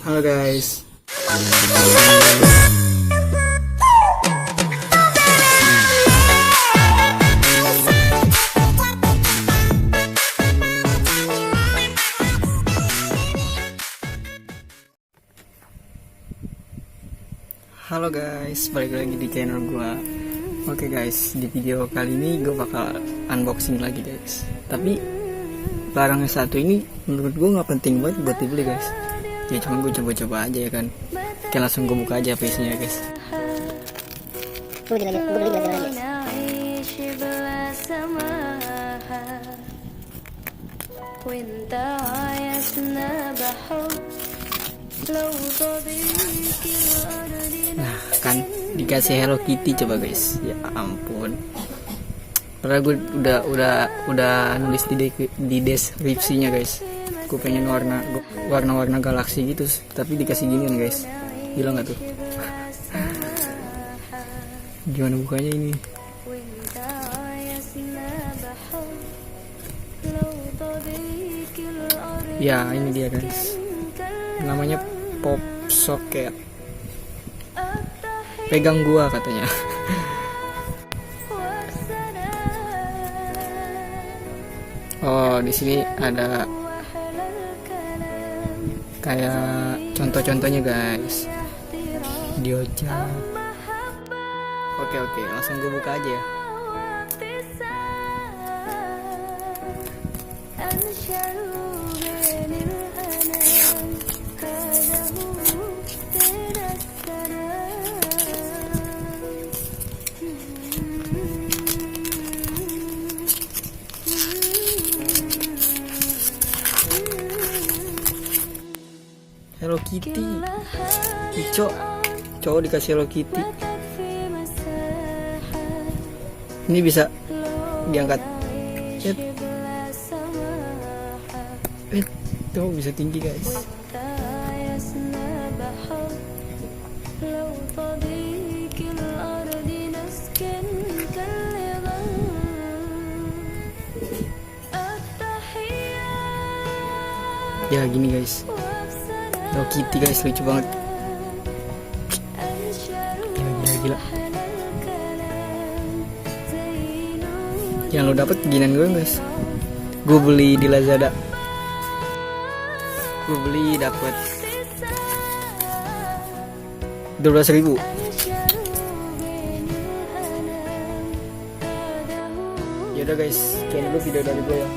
Halo guys. Halo guys, balik lagi di channel gua. Oke guys, di video kali ini gue bakal unboxing lagi guys. Tapi barang yang satu ini menurut gue nggak penting banget buat dibeli guys. Ya cuma gue coba-coba aja ya kan. Oke, langsung gue buka aja PC-nya guys. Nah kan dikasih Hello Kitty coba guys. Ya ampun. Padahal gue udah nulis di deskripsinya guys. Gue pengen warna galaksi gitu, tapi dikasih ginian guys. Gila nggak tuh? Gimana bukanya ini? Ya ini dia guys. Namanya Pop Socket. Pegang gua katanya. Oh, di sini ada kayak contoh-contohnya guys. Diocap. Oke, langsung gue buka aja ya. Hello Kitty. Cowok dikasih Hello Kitty. Ini bisa diangkat. Tuh bisa tinggi guys. Ya gini guys. Hello Kitty guys, lucu banget. Gila. Yang lo dapet ginian gue guys. Gue beli di Lazada. Gue beli dapet 12.000. Yaudah guys, sekian dulu video dari gue ya.